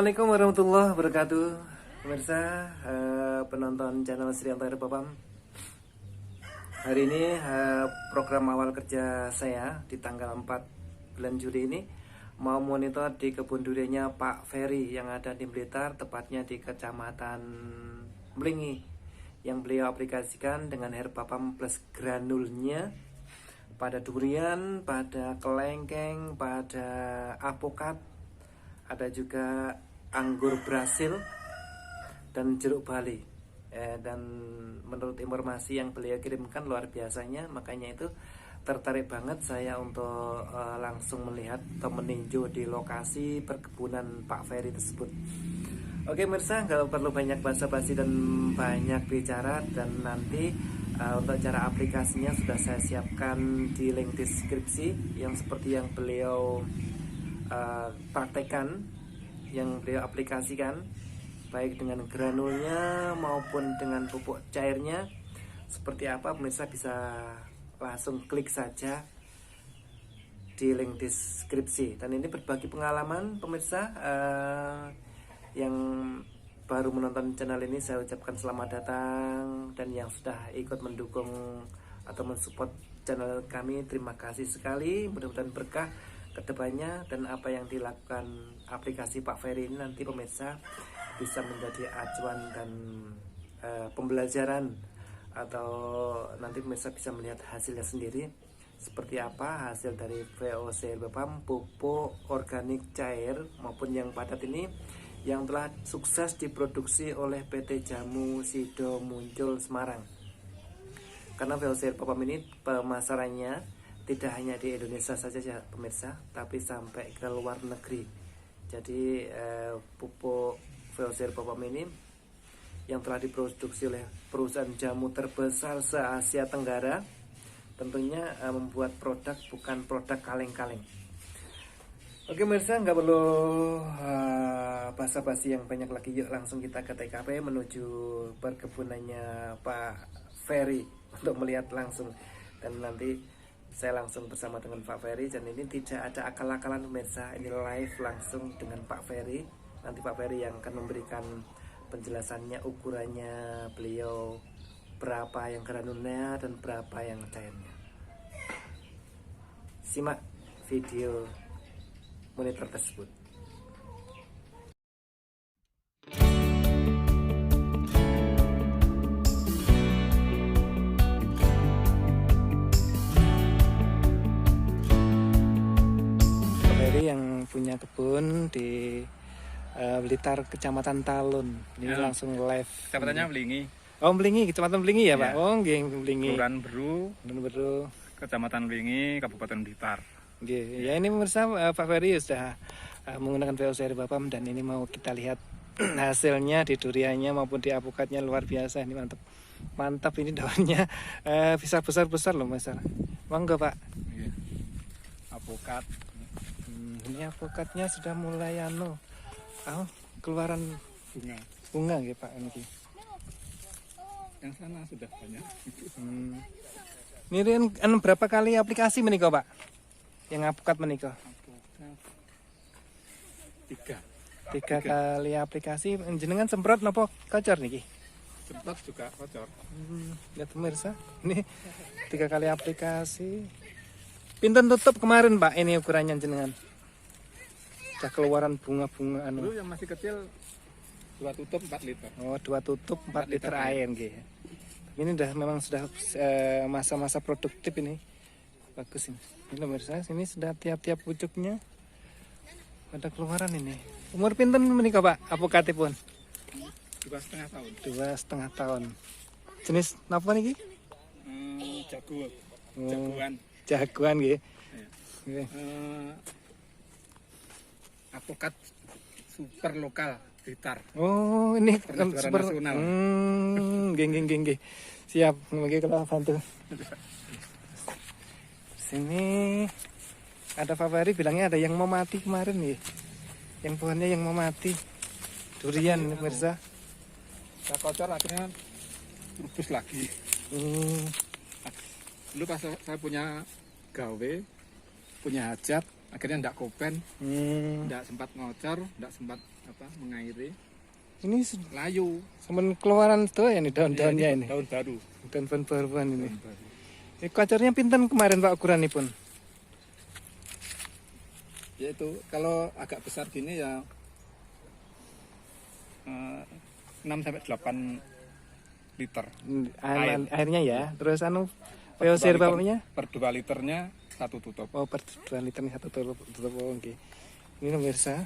Assalamualaikum warahmatullahi wabarakatuh. Pemirsa, penonton channel Srianto Herbapam. Hari ini program awal kerja saya di tanggal 4 bulan Juli ini mau monitor di kebun duriannya Pak Ferry yang ada di Blitar, tepatnya di Kecamatan Mlingi, yang beliau aplikasikan dengan Herbapam Plus granulnya pada durian, pada kelengkeng, pada apokat, ada juga anggur Brasil dan jeruk Bali. Dan menurut informasi yang beliau kirimkan luar biasanya, makanya itu tertarik banget saya untuk langsung melihat atau meninjau di lokasi perkebunan Pak Ferry tersebut. Oke pemirsa, nggak perlu banyak basa-basi dan banyak bicara, dan nanti untuk cara aplikasinya sudah saya siapkan di link deskripsi, yang seperti yang beliau praktekkan, yang beliau aplikasikan, baik dengan granulnya maupun dengan pupuk cairnya. Seperti apa pemirsa bisa langsung klik saja di link deskripsi. Dan ini berbagi pengalaman pemirsa, yang baru menonton channel ini saya ucapkan selamat datang, dan yang sudah ikut mendukung atau mensupport channel kami, terima kasih sekali. Mudah-mudahan berkah kedepannya, dan apa yang dilakukan aplikasi Pak Ferry ini nanti pemirsa bisa menjadi acuan dan pembelajaran, atau nanti pemirsa bisa melihat hasilnya sendiri seperti apa hasil dari VOC Herbapam pupuk organik cair maupun yang padat ini, yang telah sukses diproduksi oleh PT Jamu Sido Muncul Semarang. Karena VOC Herbapam ini pemasarannya tidak hanya di Indonesia saja ya pemirsa, tapi sampai ke luar negeri. Jadi pupuk VOC Herbapam ini yang telah diproduksi oleh perusahaan jamu terbesar se-Asia Tenggara, tentunya membuat produk bukan produk kaleng-kaleng. Oke pemirsa, nggak perlu basa-basi yang banyak lagi, yuk langsung kita ke TKP menuju perkebunannya Pak Ferry untuk melihat langsung. Dan nanti saya langsung bersama dengan Pak Ferry, dan ini tidak ada akal-akalan pemirsa, ini live langsung dengan Pak Ferry. Nanti Pak Ferry yang akan memberikan penjelasannya, ukurannya beliau berapa yang granulnya dan berapa yang cairnya. Simak video monitor tersebut. Yang punya kebun di Blitar, Kecamatan Talun. Ini langsung live. Kecamatannya Mlingi. Oh, Mlingi, Kecamatan Mlingi ya, Pak? Oh, nggih, Mlingi. Kelurahan Beru, Kecamatan Mlingi, Kabupaten Blitar. Nggih. Ya, ini pemirsa, Pak Ferry sudah menggunakan VOC Herbapam, dan ini mau kita lihat hasilnya di duriannya maupun di apokatnya. Luar biasa, ini mantap. Mantap, ini daunnya bisa besar-besar loh, Mas. Monggo, Pak. Iya. Apokat. Ini apokatnya sudah mulai keluaran bunga gitu Pak ini. Yang sana sudah banyak. Ini berapa kali aplikasi menikah Pak? Yang apokat menikah? Tiga kali aplikasi. Jenengan semprot nopo kocor niki? Semprot juga kocor. Lihat pemirsa, ini 3 kali aplikasi. Pinten tutup kemarin Pak ini ukurannya jenengan? Sudah keluaran bunga-bunga Dulu yang masih kecil 2 tutup 4 liter. Oh, 2 tutup 4 liter air nggih. Ini memang sudah masa-masa produktif ini. Bagus ini. Ini pemirsa, sini sudah tiap-tiap pucuknya ada keluaran ini. Umur pinten menika Pak apokatipun? 2,5 tahun. 2,5 tahun. Jenis napa niki? Jagoan. Jagoan nggih. Iya. Apokat super lokal Blitar. Oh, ini super nasional. Nggih. Siap, mungkin kalau bantu. Sini ada Pak Ferry bilangnya ada yang mau mati kemarin nih. Yang pohonnya yang mau mati. Durian ini pemirsa. Saya kocor akhirnya rubus lagi. Dulu pas saya punya gawe, punya hajat, akhirnya ndak kopen, ndak sempat ngocor, ndak sempat mengairi. Ini Layu. semen keluaran tuh ya nih daun-daunnya ini. Daun baru. Daun baruan ini. Daun baru. Ini kacarnya pinten kemarin Pak ukuran ini pun? Yaitu kalau agak besar gini ya 6 sampai 8 liter. Airnya ya. Terus VOC bapaknya? Per 2 liternya 1 tutup. Oh, per 2 liter nih 1 tutup. Oh, oke. Ini pemirsa.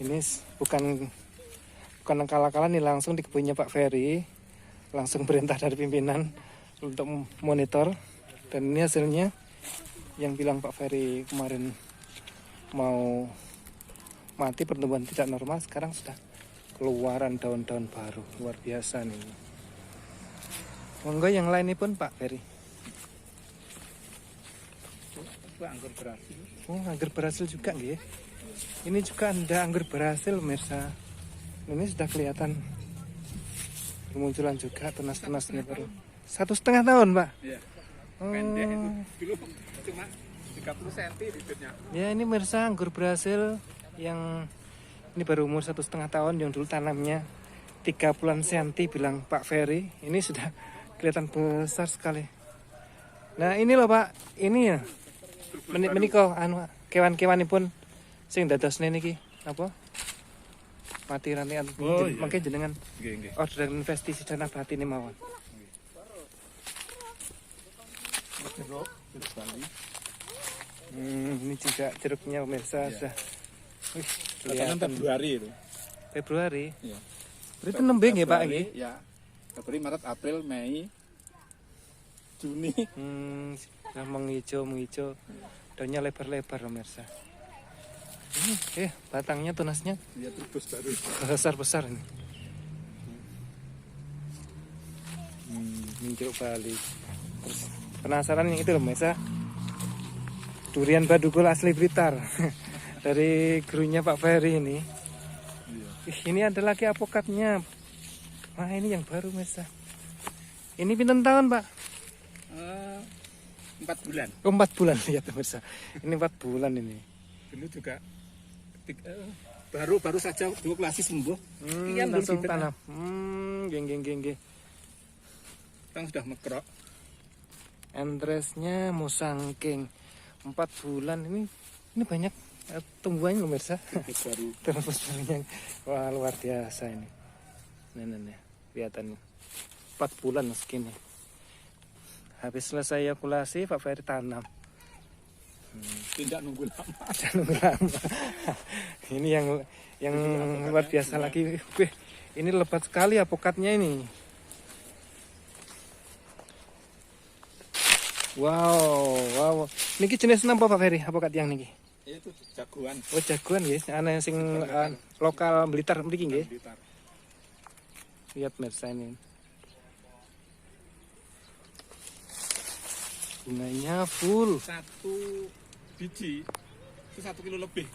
Ini bukan akal-akalan nih, langsung di kebunnya Pak Ferry. Langsung perintah dari pimpinan untuk monitor. Dan ini hasilnya yang bilang Pak Ferry kemarin mau mati, pertumbuhan tidak normal, sekarang sudah keluaran daun-daun baru. Luar biasa nih. Monggo yang lain ini pun Pak Ferry. Anggur berhasil. Oh, anggur berhasil juga nggih. Ini juga ada anggur berhasil pemirsa. Ini sudah kelihatan bermunculan juga tunas-tunasnya baru. 1,5 tahun, Pak. Iya. Oh. Pendek itu. Dulu cuma 30 cm bibitnya. Ya, ini pemirsa anggur berhasil yang ini baru umur 1,5 tahun, yang dulu tanamnya 30-an senti bilang Pak Ferry. Ini sudah kelihatan besar sekali. Nah, ini loh Pak, ini ya. Menika kewan-kewanipun sing dadosne niki apa? Mati rantian. Oh, iya. Mangke jenengan Nggih. order pestisida nabati ini mawon. Ini juga jeruknya pemirsa sudah. Wih, kelihatan Februari itu. Februari. Iya. Berarti nembe nggih Pak nggih? Ya. Februari, Maret, April, Mei, Juni. Sudah menghijau. Daunnya lebar-lebar pemirsa. Ini batangnya tunasnya Ya terus baru. besar-besar ini. Ini jeruk Bali. Terus penasaran yang itu loh pemirsa. Durian Badugul asli Blitar. Dari gurunya Pak Ferry ini. Ini ada lagi apokatnya. Nah, ini yang baru pemirsa. Ini pinten tahun, Pak? 4 bulan. Oh, 4 bulan ya pemirsa. Ini 4 bulan ini. Dulu juga baru saja dioperasi sembuh. Langsung tanam. Geng. Kan sudah mekrok. Entresnya musangking 4 bulan ini banyak tumbuhannya loh pemirsa. Baru. Terus barunya wah luar biasa ini. Nah, kelihatan 4 bulan segini. Habis selesai ejakulasi Pak Ferry tanam. Tidak nunggu lama. Ini yang luar biasa lagi. Wih, ini lebat sekali apokatnya ini. Wow. Niki jenis napa Pak Ferry apokat yang niki? Itu jagoan. Oh, jagoan nggih. Ana sing lokal Blitar mriki nggih. Lihat pemirsa ini. Bunganya full. 1 biji itu 1 kilo lebih.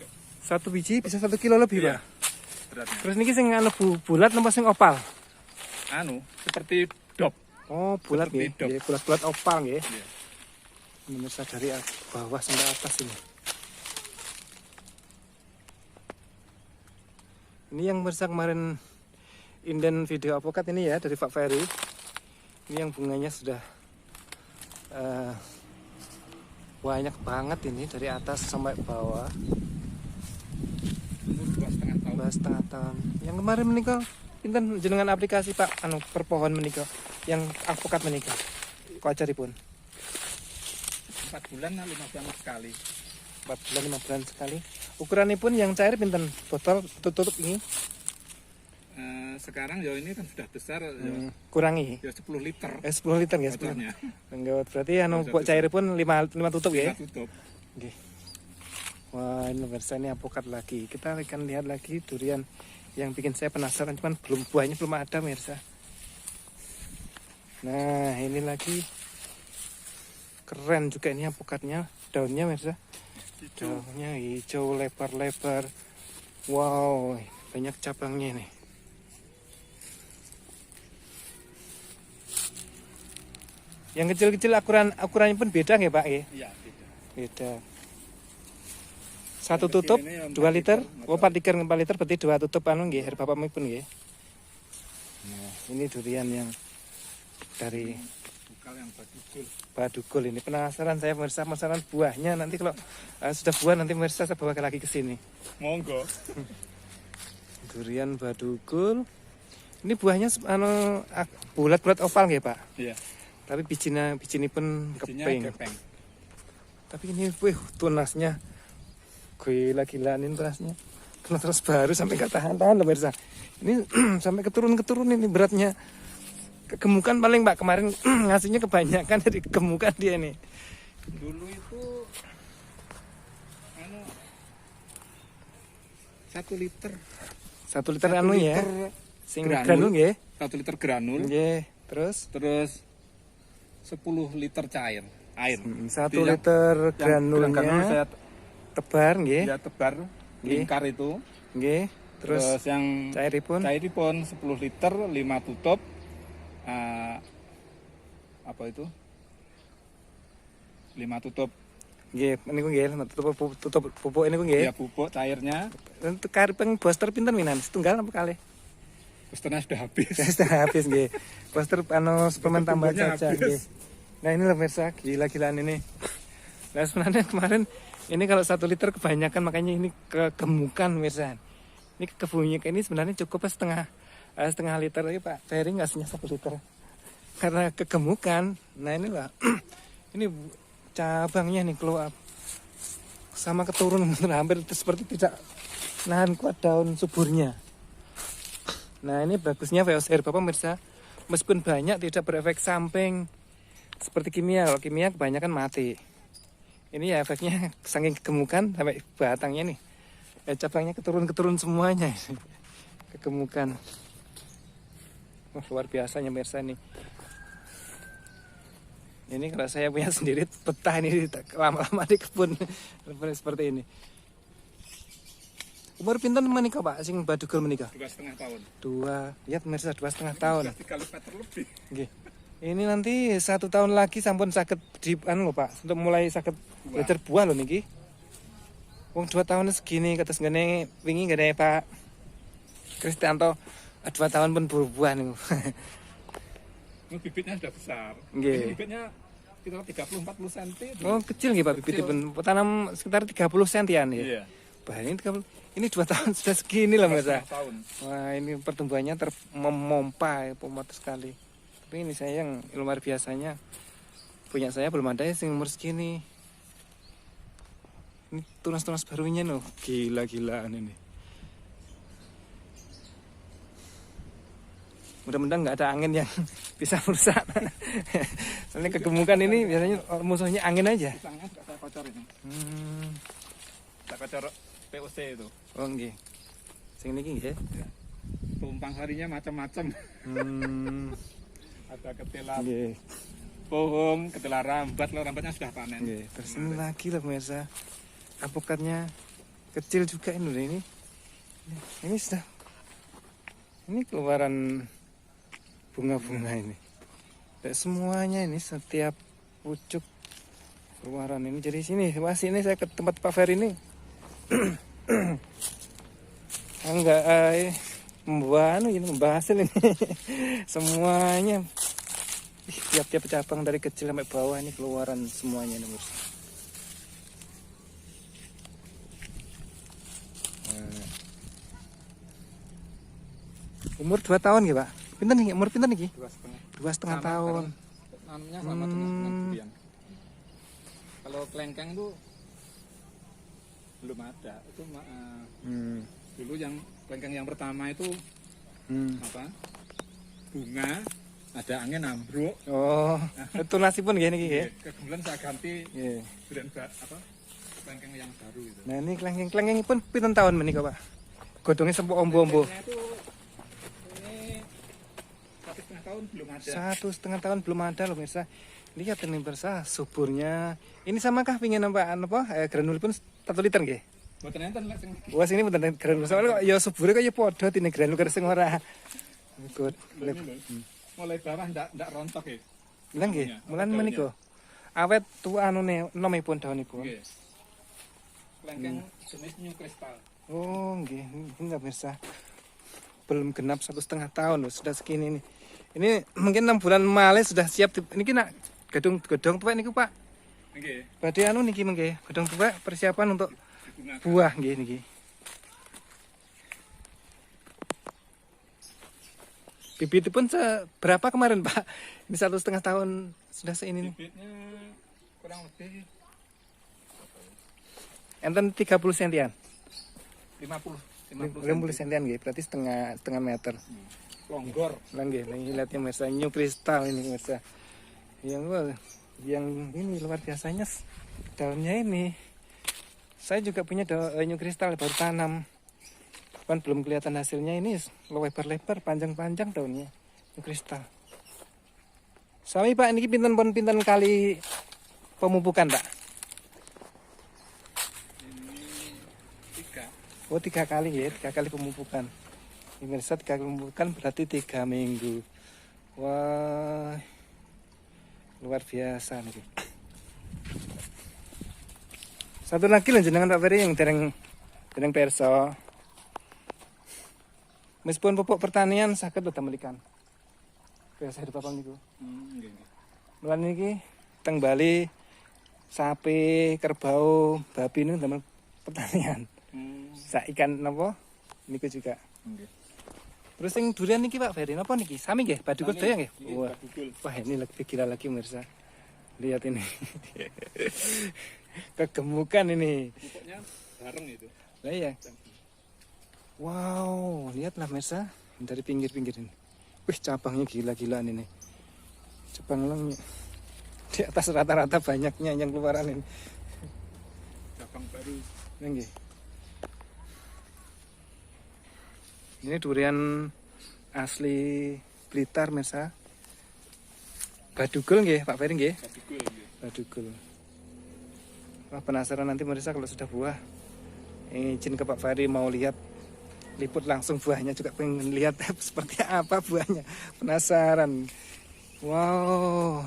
1 biji bisa 1 kilo lebih, Iya, Pak. beratnya. Terus niki sing bulat napa sing opal? Seperti dop. Oh, bulat nggih. Seperti dop. Nggih, bulat-bulat opal nggih. Iya. Pemirsa dari bawah sampai atas ini. Ini yang pemirsa kemarin inden video apokat ini ya dari Pak Ferry. Ini yang bunganya sudah banyak banget ini dari atas sampai bawah. Umur 2,5 tahun. 2,5 tahun. Yang kemarin menikah pinten jenengan aplikasi Pak per pohon menikah yang apokat menikah. Kok ajaripun? 4 bulan 5 bulan sekali. 4 bulan 5 bulan sekali. Ukurannya pun yang cair pinten botol tutup ini? Sekarang ya ini kan sudah besar. Kurangi. Ya 10 liter. 10 liter ya. Bocornya. Enggak, berarti buat cair pun 5 tutup ya. 5 tutup. Oke. Wah, ini pemirsa ini apokat lagi. Kita akan lihat lagi durian yang bikin saya penasaran, cuman buahnya belum ada pemirsa. Nah, ini lagi keren juga ini apokatnya, daunnya pemirsa. Daunnya hijau lebar-lebar. Wow, banyak cabangnya nih. Yang kecil-kecil ukurannya pun beda nggak Pak ya? Iya, beda. Beda. Satu tutup 2 liter. Oh 4 liter berarti 2 tutup anu nggih, air bapak pun nggih. Nah, ini durian yang dari Bukal yang badugul. Badugul ini. Penasaran saya pemirsa, penasaran buahnya. Nanti kalau sudah buah nanti pemirsa saya bawa lagi ke sini. Monggo. Durian Badugul. Ini buahnya bulat-bulat oval nggih, Pak? Iya. Tapi bijinya pun keping. Tapi ini tunasnya gila-gilaan ini tunasnya. Tunas baru sampai gak tahan-tahan loh pemirsa. Ini sampai keturun ini beratnya. Kegemukan paling Pak kemarin ngasihnya kebanyakan dari kegemukan dia ini. Dulu itu 1 liter. 1 liter anu ya. Sing granul nggih. 1 liter granul. Nggih, terus 10 liter air. 1 liter granulnya saya tebar nggih. ya tebar lingkar itu. Nggih. Terus yang cairipun 10 liter 5 tutup. Apa itu? 5 tutup. nggih, niku nggih, tutup pupuk niku nggih. Ya pupuk cairnya. Untuk karipeng booster pinten minan? Setunggal apa kali? Boosternya sudah habis. Sudah habis nggih. Booster suplemen tambahan saja nggih. Nah, ini loh pemirsa, gila-gilaan ini. Nah, sebenarnya kemarin ini kalau 1 liter kebanyakan makanya ini kegemukan pemirsa. Ini kegemukan ini sebenarnya cukup setengah liter lagi Pak. Ferry ngasihnya 1 liter. Karena kegemukan. Nah, inilah. Ini cabangnya nih keluar. Sama keturun hampir seperti tidak nahan kuat daun suburnya. Nah, ini bagusnya VOC Bapak pemirsa. Meskipun banyak tidak berefek samping seperti kimia. Kalau kimia kebanyakan mati. Ini ya efeknya saking kegemukan sampai batangnya nih. Cabangnya keturun semuanya. Kegemukan. Wah, luar biasanya pemirsa ini. Ini kalau saya punya sendiri betah ini lama-lama di kebun seperti ini. Umur pinten menikah Pak? Sing Badugul menikah? 2,5 tahun. Ya pemirsa 2,5 tahun. 3 meter lebih. Nggih. Ini nanti 1 tahun lagi sampun sakit di lho Pak, untuk mulai sakit belajar buah lho niki. Wong 2 tahun segini kados ngene wingi ngene Pak Kristianto 2 tahun pun berbuah niku. Ini bibitnya sudah besar. Nggih. Ini bibitnya sekitar 30-40 cm. Oh, kecil nggih Pak bibitipun. Tanam sekitar 30 cm-an ya. Iya. Bah, ini 2 tahun sudah segini loh Mas. 2,5 tahun. Wah, ini pertumbuhannya memompa ya, pompa sekali. Tapi ini saya yang luar biasanya punya saya belum ada yang umur segini. Ini tunas-tunas barunya loh, gila-gilaan ini. Mudah-mudahan nggak ada angin yang bisa merusak. Soalnya kegemukan ini biasanya musuhnya angin aja. Pisangnya sudah saya kocor ini. Saya kocor POC itu. Oh nggih. Sing niki nggih. Tumpang harinya macam-macam. Ada ketela Nggih. pohon, ketela rambat, rambatnya sudah panen. Nggih. Terus ini lagi lah pemirsa. Alpukatnya kecil juga ini. Ini sudah. Ini keluaran bunga-bunga ini. Dan semuanya ini setiap pucuk keluaran ini. Jadi sini, masih ini saya ke tempat Pak Ferry ini. Enggak membahas hasil ini. Semuanya tiap-tiap cabang dari kecil sampai bawah ini keluaran semuanya nih. Umur 2 tahun ya Pak? Pinten nih? Umur pinten nih? 2,5 tahun. Nanamnya sama dengan durian. Kalau kelengkeng itu belum ada. Itu dulu yang kelengkeng yang pertama itu apa? Bunga, ada angin ambruk. Oh, itu nasibun gini nggih. Kemudian saya ganti Nggih. durian apa? Kelengkeng yang baru itu. Nah, ini kelengkeng pun pinten tahun menika Pak? Godongnya sempuk ombo-ombo. Ini 1,5 tahun belum ada. 1,5 tahun belum ada loh pemirsa. Lihat ini pemirsa suburnya. Ini samakah pingin apa granul pun 1 liter nggih? Mboten enten lek sing Wah sini mboten granul. Soalnya kok ya subure kok ya padha tine granul karo sing ora. Good. mulai bawah ndak rontok ya. Lah nggih, mulan menika. Awet tu anune nomipun daunipun. Nggih. kelengkeng jenis new crystal. Oh, nggih, enggak bisa. Belum genap 1,5 tahun loh, sudah segini nih. Ini mungkin 6 bulan malih sudah siap. Ini nak gedung tuwek niku, Pak. Nggih, Badhe anu niki mengke, gedung tuwek persiapan untuk digunakan. buah nggih niki. Bibitipun seberapa kemarin, Pak? Ini 1,5 tahun sudah seini nih. Bibitnya kurang lebih Enten 30 sentian. 50 50 sentian nggih, berarti setengah meter. longgor. Lah nggih, ini lihatnya mirsa new crystal ini mirsa. Yang ini luar biasanya daunnya ini. Saya juga punya new crystal baru tanam. Kan belum kelihatan hasilnya, ini lebar-lebar, panjang-panjang daunnya. New crystal. Sami Pak, ini pinten kali pemupukan, Pak? Ini 3. Oh, 3 kali ya, 3 kali pemupukan. Ini mirsa 3 kali pemupukan berarti 3 minggu. Wah, luar biasa nih. Satu lagi jenengan Pak Ferry yang dereng perso. Meskipun pupuk pertanian saged lho damel ikan. Biasa hidup apa niku. Nggih. Mulane niki teng Bali sapi, kerbau, babi niku damel pertanian. Sak ikan napa niku juga. Nggih. Terus yang durian niki Pak Ferry napa niki? Sami nggih, badukul daya nggih. Wah, Wah, ini lebih gila lagi pemirsa. Lihat ini. Kegemukan ini. pupuknya bareng itu. Lah iya. Wow, lihatlah pemirsa dari pinggir-pinggir ini. Wih, cabangnya gila-gilaan ini. Cabang di atas rata-rata banyaknya yang keluaran ini. Cabang baru. Nggih. Ini durian asli Blitar, pemirsa. Badugul nggih, Pak Ferry nggih. Badugul nggih. Badugul. Wah, penasaran nanti pemirsa kalau sudah buah. Izin ke Pak Ferry mau lihat, liput langsung buahnya, juga pengen lihat seperti apa buahnya. Penasaran. Wow.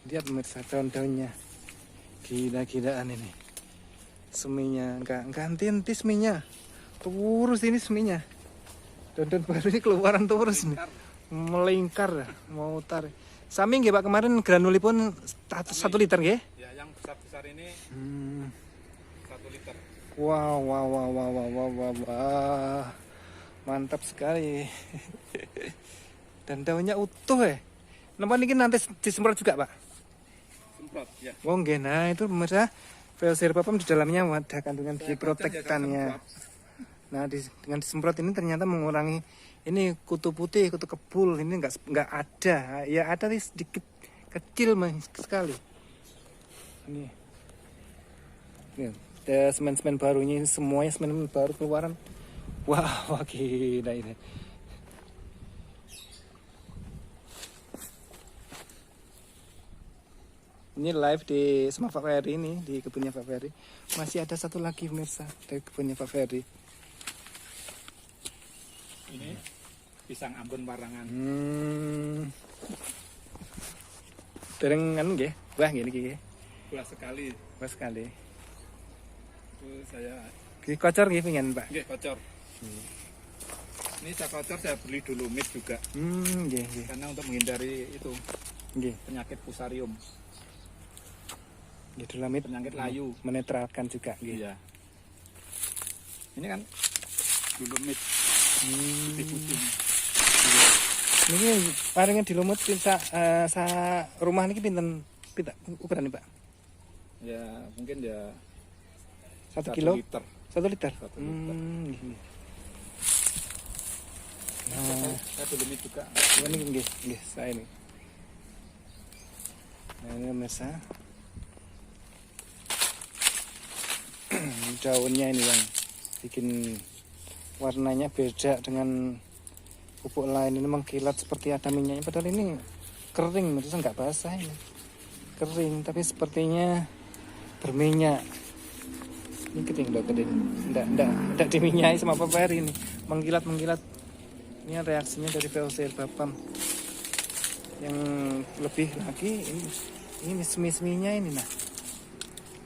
Lihat pemirsa daun-daunnya. Gila-gilaan ini. Seminya enggak henti seminya. Terus ini seminya. Daun-daun baru ini keluaran terus nih. Melingkar, mau tarik. Sami nggih Pak, kemarin granulipun 1 liter nggih? Ya, yang besar-besar ini 1 liter. Wow. Mantap sekali. Dan daunnya utuh ya. Napa niki nanti disemprot juga, Pak? Semprot, ya. Oh nggih, nah itu pemirsa VOC Herbapam di dalamnya ada kandungan bioprotektannya. Nah, dengan disemprot ini ternyata mengurangi ini kutu putih, kutu kebul ini enggak ada. Ya ada sedikit kecil sekali. Ini. Ada semen-semen barunya, semuanya semen baru keluaran. Wah, gila ini. Ini live di sama Pak Ferry ini, di kebunnya Pak Ferry. Masih ada satu lagi pemirsa dari kebunnya Pak Ferry. Ini pisang Ambon Warangan. Dereng anu nggih, buah nggih niki nggih. Buah sekali. Buah sekali. Itu saya Ki kocor nggih pengen, Pak. nggih kocor. Ini saya kocor, saya beli dolomit juga. Nggih. Karena untuk menghindari itu Nggih. penyakit fusarium, Nggih dolomit penyakit layu. menetralkan juga nggih. Iya. Ini kan dolomit putih-putih. Niki paringan dilumut sa rumah niki pinten ukuran nih, Pak? Ya mungkin ya 1 kilo? liter. 1 liter. 1 liter. Nggih. Nah, Saya dolomit juga. ini nggih saya ini. Nah, ini pemirsa. Daunnya ini yang bikin warnanya beda dengan pupuk lain, ini mengkilat seperti ada minyaknya, padahal ini kering, maksudnya nggak basah ini, kering tapi sepertinya berminyak. Ini kering loh, enggak diminyai sama Pak Ferry ini, mengkilat. Ini reaksinya dari VOC Herbapam. Yang lebih lagi ini semi-seminya ini, nah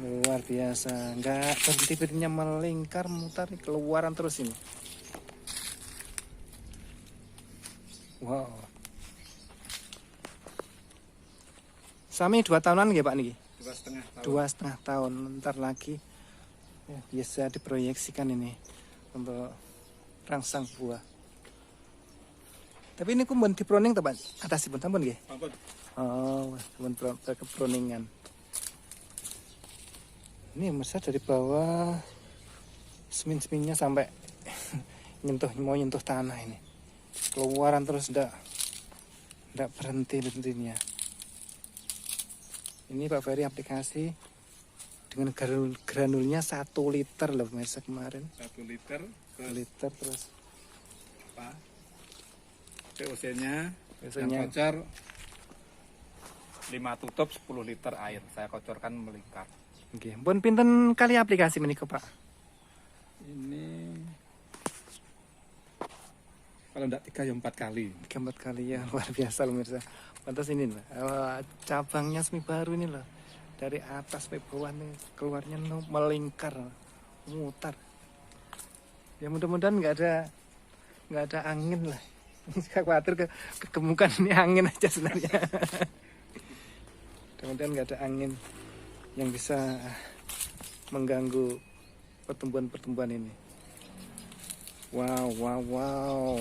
luar biasa, nggak berhenti-berhentinya melingkar mutar keluaran terus ini. Wow, sami 2 tahunan ya Pak niki? 2,5 tahun. 2,5 tahun, ntar lagi ya, bisa diproyeksikan ini untuk rangsang buah. Tapi ini kumpul di proning teman atas pun tampun nggih. Ampun. Oh, teman ke proningan. Ini masa dari bawah semin-seminnya sampai mau nyentuh tanah ini. Keluaran terus ndak berhentinya. Ini Pak Ferry aplikasi dengan granulnya 1 liter loh pemirsa kemarin. 1 liter. 1 liter terus Apa? VOC-nya biasanya yang kocor 5 tutup 10 liter air. Saya kocorkan melingkar. nggih. Pun pinten kali aplikasi menika Pak? Ini kalau enggak 3 ya 4 kali. 3-4 kali ya, luar biasa loh pemirsa. Pantas ini loh, cabangnya semi baru ini loh. Dari atas sampai bawah nih keluarnya melingkar, mutar. Ya mudah-mudahan nggak ada angin lah. Saya khawatir kegemukan ini angin aja sebenarnya. Mudah-mudahan nggak ada angin yang bisa mengganggu pertumbuhan ini. Wow, wow, wow.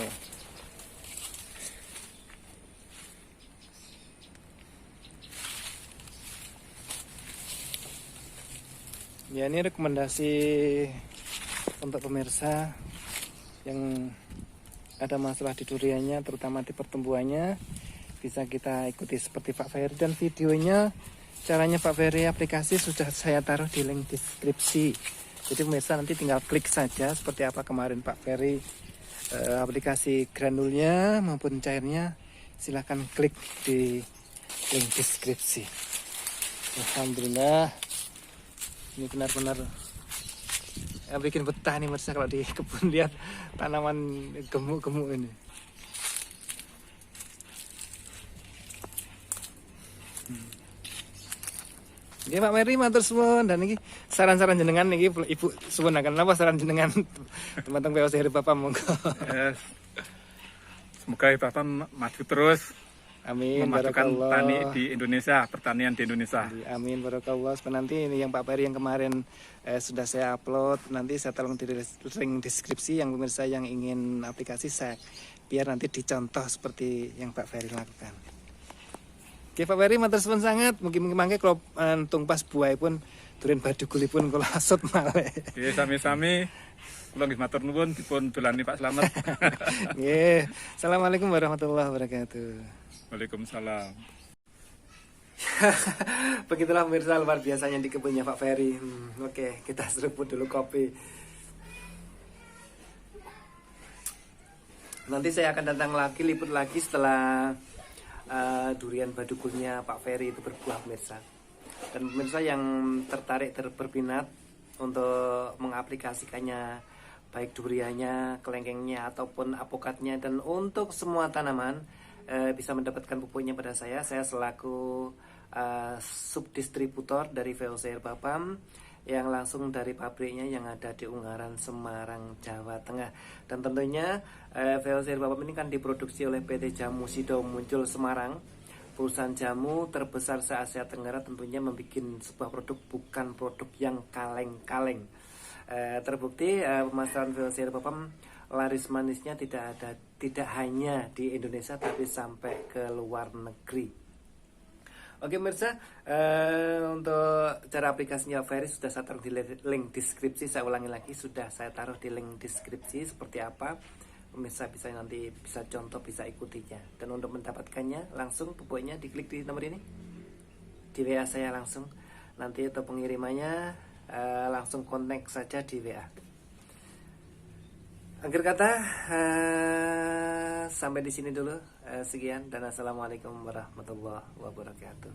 Ya ini rekomendasi untuk pemirsa yang ada masalah di duriannya, terutama di pertumbuhannya, bisa kita ikuti seperti Pak Ferry, dan videonya caranya Pak Ferry aplikasi sudah saya taruh di link deskripsi. Jadi pemirsa nanti tinggal klik saja seperti apa kemarin Pak Ferry aplikasi granulnya maupun cairnya, silahkan klik di link deskripsi. Alhamdulillah, ini benar-benar bikin betah nih pemirsa kalau di kebun lihat tanaman gemuk-gemuk ini. Ini Pak Ferry matur suwun, dan ini saran-saran jenengan niki Ibu suwun akan apa saran jenengan teman-teman VOC Heri Bapak monggo. Yes. Semoga Bapak maju terus. Amin, memajukan barakallah. tani di Indonesia, pertanian di Indonesia. Amin, barakallah. Nanti ini yang Pak Ferry yang kemarin sudah saya upload, nanti saya tolong di link deskripsi yang pemirsa yang ingin aplikasi saya, biar nanti dicontoh seperti yang Pak Ferry lakukan. Oke Pak Ferry, matur suwun sangat. Mungkin mangke kalau tungpas buah pun duren badugulipun kula asut malih. Nggih, sami-sami. Kula nggih matur nuwun dipun dolani Pak Slamet. Nggih. Assalamualaikum warahmatullahi wabarakatuh. Waalaikumsalam. Begitulah pemirsa luar biasanya di kebunnya Pak Ferry. Oke, kita seruput dulu kopi. Nanti saya akan datang lagi, liput lagi setelah durian badugulnya Pak Ferry itu berbuah pemirsa. Dan pemirsa yang tertarik berminat untuk mengaplikasikannya, baik duriannya, kelengkengnya ataupun apokatnya, dan untuk semua tanaman bisa mendapatkan pupuknya pada saya selaku subdistributor dari VOC Herbapam yang langsung dari pabriknya yang ada di Ungaran, Semarang, Jawa Tengah. Dan tentunya VOC Herbapam ini kan diproduksi oleh PT Jamu Sido Muncul Semarang, perusahaan jamu terbesar se-Asia Tenggara, tentunya membuat sebuah produk bukan produk yang kaleng-kaleng. Terbukti pemasaran VOC Herbapam laris manisnya tidak hanya di Indonesia tapi sampai ke luar negeri. Oke pemirsa, untuk cara aplikasinya Ferry sudah saya taruh di link deskripsi. Saya ulangi lagi, sudah saya taruh di link deskripsi seperti apa. Pemirsa bisa nanti bisa contoh, bisa ikutinya. Dan untuk mendapatkannya langsung pupuknya diklik di nomor ini, di WA saya langsung. Nanti untuk pengirimannya langsung kontak saja di WA. Akhir kata, sampai di sini dulu. Sekian dan assalamualaikum warahmatullahi wabarakatuh.